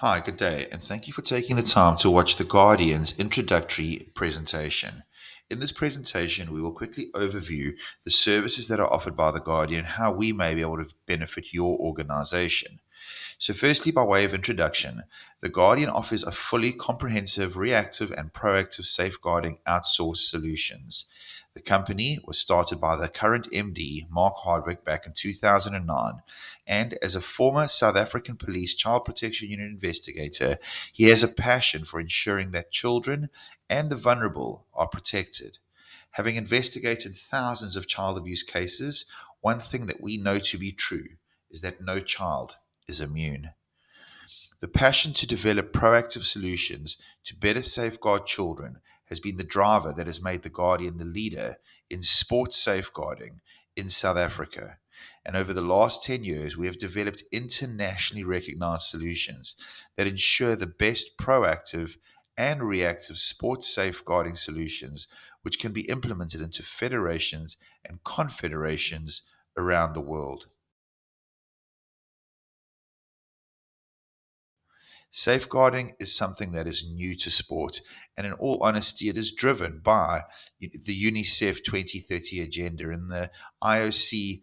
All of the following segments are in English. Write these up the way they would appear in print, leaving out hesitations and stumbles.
Hi, good day, and thank you for taking the time to watch The Guardian's introductory presentation. In this presentation, we will quickly overview the services that are offered by The Guardian, how we may be able to benefit your organization. So, firstly, by way of introduction, The Guardian offers a fully comprehensive, reactive, and proactive safeguarding outsourced solutions. The company was started by the current MD, Mark Hardwick, back in 2009, and as a former South African Police Child Protection Unit investigator, he has a passion for ensuring that children and the vulnerable are protected. Having investigated thousands of child abuse cases, one thing that we know to be true is that no child is immune. The passion to develop proactive solutions to better safeguard children has been the driver that has made The Guardian the leader in sports safeguarding in South Africa. And over the last 10 years, we have developed internationally recognized solutions that ensure the best proactive and reactive sports safeguarding solutions, which can be implemented into federations and confederations around the world. Safeguarding is something that is new to sport, and in all honesty, it is driven by the UNICEF 2030 agenda and the IOC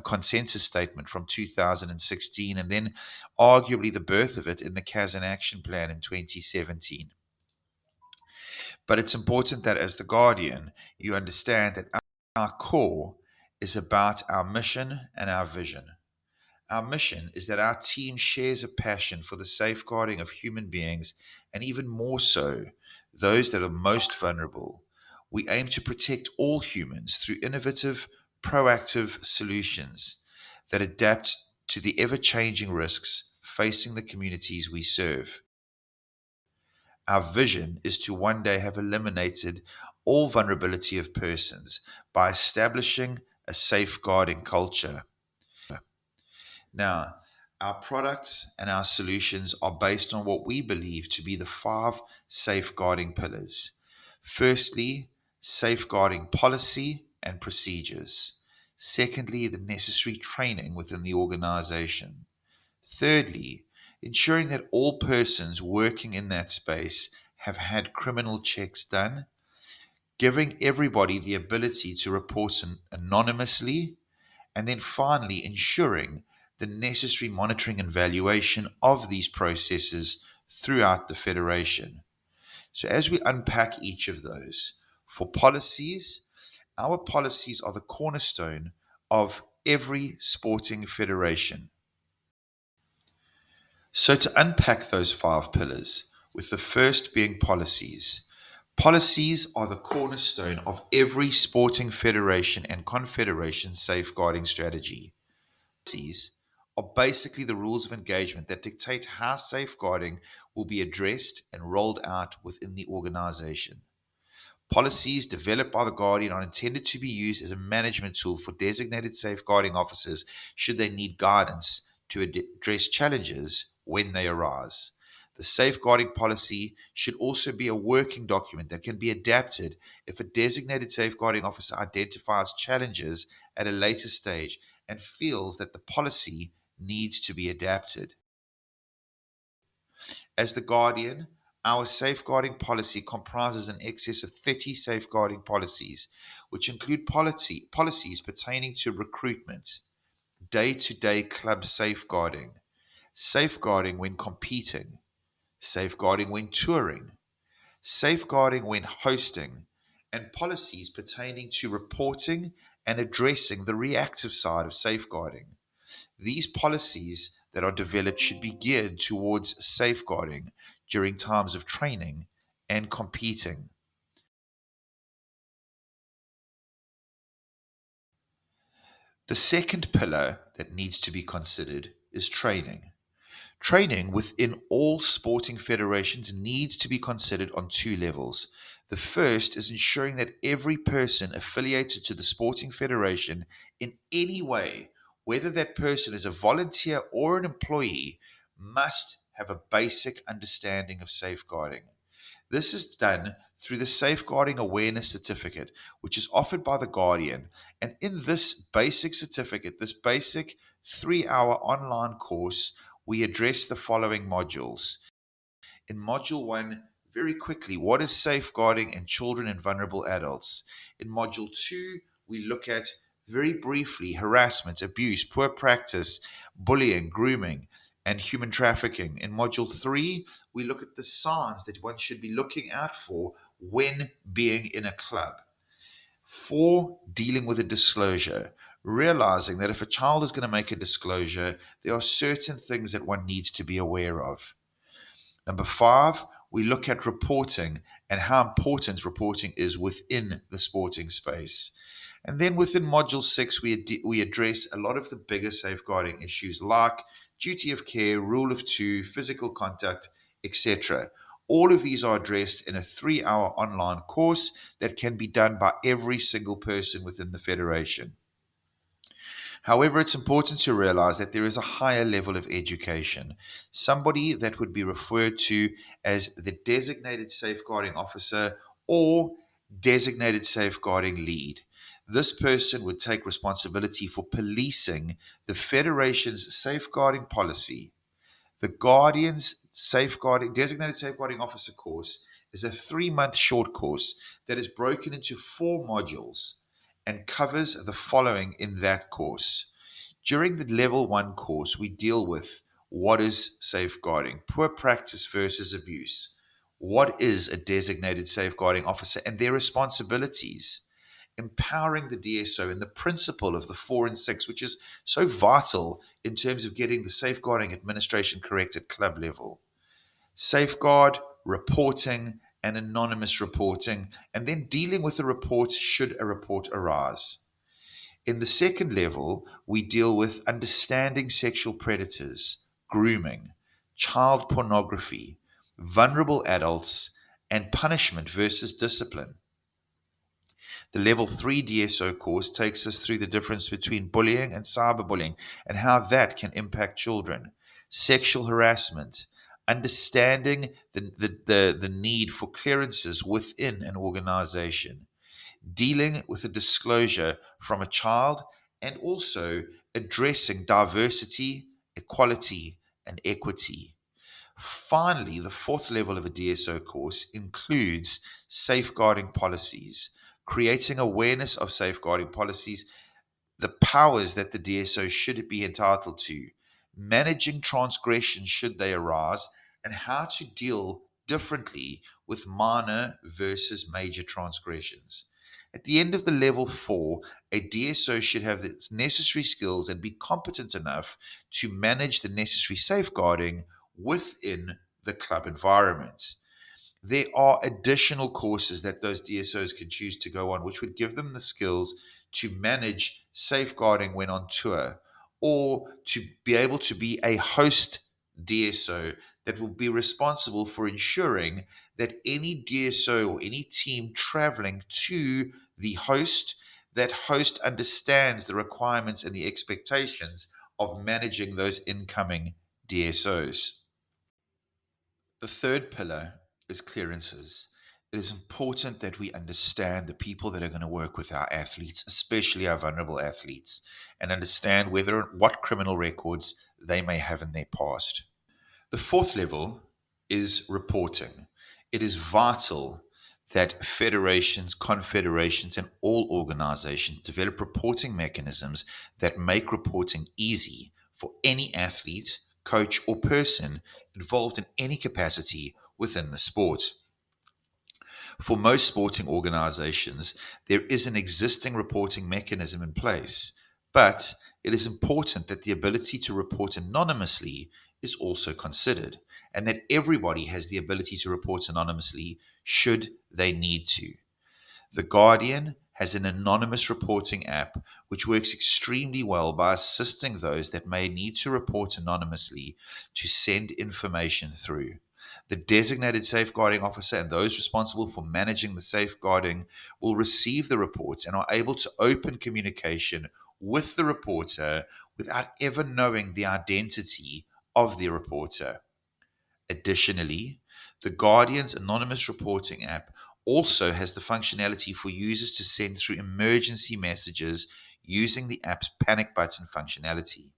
consensus statement from 2016, and then arguably the birth of it in the Kazan Action Plan in 2017. But it's important that as the Guardian, you understand that our core is about our mission and our vision. Our mission is that our team shares a passion for the safeguarding of human beings, and even more so, those that are most vulnerable. We aim to protect all humans through innovative, proactive solutions that adapt to the ever changing risks facing the communities we serve. Our vision is to one day have eliminated all vulnerability of persons by establishing a safeguarding culture. Now, our products and our solutions are based on what we believe to be the five safeguarding pillars. Firstly, safeguarding policy and procedures. Secondly, the necessary training within the organization. Thirdly, ensuring that all persons working in that space have had criminal checks done, giving everybody the ability to report anonymously, and then finally ensuring the necessary monitoring and valuation of these processes throughout the Federation. So, as we unpack each of those, for policies, our policies are the cornerstone of every sporting federation. So, to unpack those five pillars, with the first being policies. Policies are the cornerstone of every sporting federation and confederation safeguarding strategy. Policies are basically the rules of engagement that dictate how safeguarding will be addressed and rolled out within the organization. Policies developed by the Guardian are intended to be used as a management tool for designated safeguarding officers should they need guidance to address challenges when they arise. The safeguarding policy should also be a working document that can be adapted if a designated safeguarding officer identifies challenges at a later stage and feels that the policy needs to be adapted. As the Guardian, our safeguarding policy comprises an excess of 30 safeguarding policies, which include policies pertaining to recruitment, day to day club safeguarding, safeguarding when competing, safeguarding when touring, safeguarding when hosting, and policies pertaining to reporting and addressing the reactive side of safeguarding. These policies that are developed should be geared towards safeguarding during times of training and competing. The second pillar that needs to be considered is training. Training within all sporting federations needs to be considered on two levels. The first is ensuring that every person affiliated to the sporting federation in any way, whether that person is a volunteer or an employee, must have a basic understanding of safeguarding. This is done through the Safeguarding Awareness Certificate, which is offered by The Guardian. And in this basic certificate, this basic 3 hour online course, we address the following modules. In Module 1, very quickly, what is safeguarding in children and vulnerable adults? In Module 2, we look at very briefly harassment, abuse, poor practice, bullying, grooming, and human trafficking. In Module 3, we look at the signs that one should be looking out for when being in a club. 4, dealing with a disclosure, realizing that if a child is going to make a disclosure, there are certain things that one needs to be aware of. Number 5, we look at reporting and how important reporting is within the sporting space. And then within Module 6, we address a lot of the bigger safeguarding issues like duty of care, rule of two, physical contact, etc. All of these are addressed in a 3-hour online course that can be done by every single person within the Federation. However, it's important to realize that there is a higher level of education. Somebody that would be referred to as the designated safeguarding officer or designated safeguarding lead. This person would take responsibility for policing the Federation's safeguarding policy. The Guardian's designated safeguarding officer course is a 3-month short course that is broken into 4 modules and covers the following in that course. During the level 1 course, we deal with what is safeguarding, poor practice versus abuse, what is a designated safeguarding officer and their responsibilities, empowering the DSO and the principle of the 4 and 6, which is so vital in terms of getting the safeguarding administration correct at club level. Safeguard, reporting, and anonymous reporting, and then dealing with a report should a report arise. In the second level, we deal with understanding sexual predators, grooming, child pornography, vulnerable adults, and punishment versus discipline. The Level 3 DSO course takes us through the difference between bullying and cyberbullying and how that can impact children, sexual harassment, understanding the need for clearances within an organization, dealing with a disclosure from a child, and also addressing diversity, equality, and equity. Finally, the 4th level of a DSO course includes safeguarding policies, creating awareness of safeguarding policies, the powers that the DSO should be entitled to, managing transgressions should they arise, and how to deal differently with minor versus major transgressions. At the end of the level 4, a DSO should have the necessary skills and be competent enough to manage the necessary safeguarding within the club environment. There are additional courses that those DSOs can choose to go on, which would give them the skills to manage safeguarding when on tour, or to be able to be a host DSO that will be responsible for ensuring that any DSO or any team traveling to the host, that host understands the requirements and the expectations of managing those incoming DSOs. The third pillar is clearances. It is important that we understand the people that are going to work with our athletes, especially our vulnerable athletes, and understand what criminal records they may have in their past. The 4th level is reporting. It is vital that federations, confederations, and all organizations develop reporting mechanisms that make reporting easy for any athlete, coach, or person involved in any capacity within the sport. For most sporting organizations, there is an existing reporting mechanism in place, but it is important that the ability to report anonymously is also considered, and that everybody has the ability to report anonymously should they need to. The Guardian has an anonymous reporting app which works extremely well by assisting those that may need to report anonymously to send information through. The designated safeguarding officer and those responsible for managing the safeguarding will receive the reports and are able to open communication with the reporter without ever knowing the identity of the reporter. Additionally, the Guardian's anonymous reporting app also has the functionality for users to send through emergency messages using the app's panic button functionality.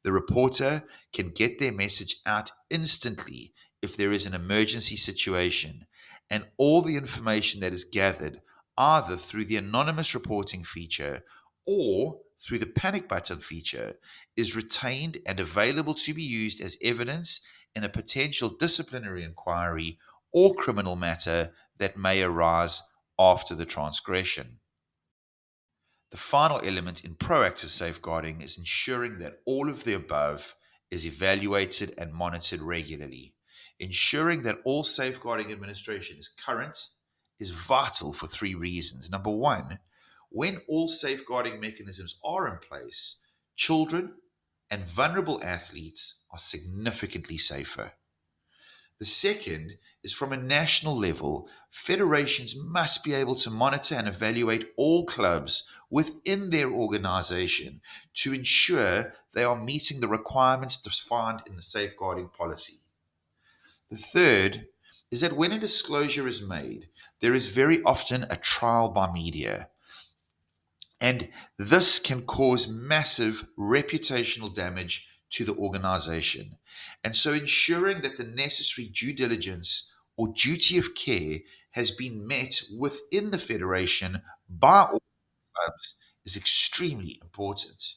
The reporter can get their message out instantly if there is an emergency situation, and all the information that is gathered either through the anonymous reporting feature or through the panic button feature is retained and available to be used as evidence in a potential disciplinary inquiry or criminal matter that may arise after the transgression. The final element in proactive safeguarding is ensuring that all of the above is evaluated and monitored regularly. Ensuring that all safeguarding administration is current is vital for three reasons. Number one, when all safeguarding mechanisms are in place, children and vulnerable athletes are significantly safer. The second is from a national level, federations must be able to monitor and evaluate all clubs within their organization to ensure they are meeting the requirements defined in the safeguarding policy. The third is that when a disclosure is made, there is very often a trial by media. And this can cause massive reputational damage to the organization. And so ensuring that the necessary due diligence or duty of care has been met within the federation by all clubs is extremely important.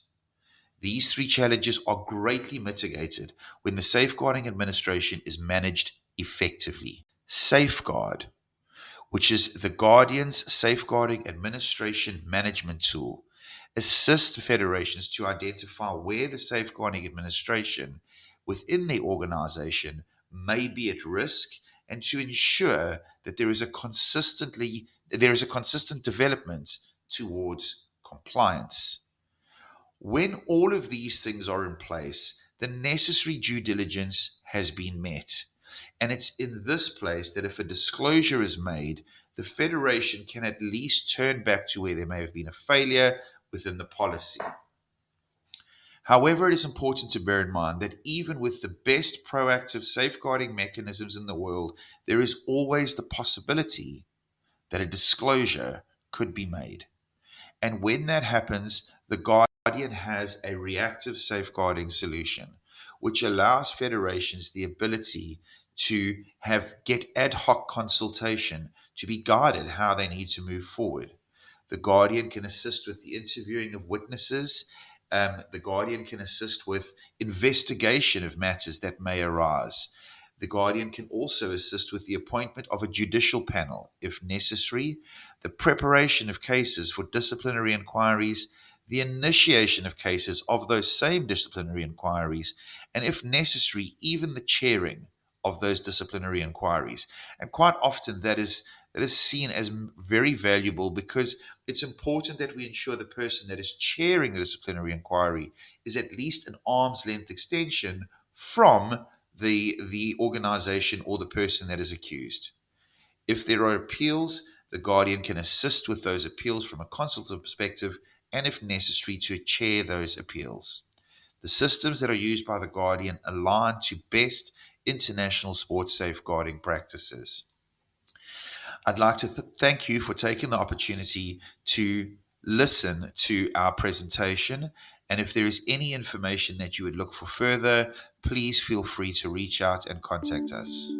These three challenges are greatly mitigated when the safeguarding administration is managed effectively. Safeguard, which is the Guardian's Safeguarding Administration Management Tool, assists federations to identify where the safeguarding administration within the organization may be at risk and to ensure that there is a consistent development towards compliance. When all of these things are in place, the necessary due diligence has been met. And it's in this place that if a disclosure is made, the Federation can at least turn back to where there may have been a failure within the policy. However, it is important to bear in mind that even with the best proactive safeguarding mechanisms in the world, there is always the possibility that a disclosure could be made. And when that happens, the Guardian has a reactive safeguarding solution, which allows federations the ability to get ad hoc consultation to be guided how they need to move forward. The Guardian can assist with the interviewing of witnesses. The Guardian can assist with investigation of matters that may arise. The Guardian can also assist with the appointment of a judicial panel, if necessary, the preparation of cases for disciplinary inquiries, the initiation of cases of those same disciplinary inquiries, and if necessary, even the chairing of those disciplinary inquiries. And quite often that is seen as very valuable because it's important that we ensure the person that is chairing the disciplinary inquiry is at least an arm's length extension from the organization or the person that is accused. If there are appeals, the Guardian can assist with those appeals from a consultative perspective and, if necessary, to chair those appeals. The systems that are used by the Guardian align to best international sports safeguarding practices. I'd like to thank you for taking the opportunity to listen to our presentation. And if there is any information that you would look for further, please feel free to reach out and contact us.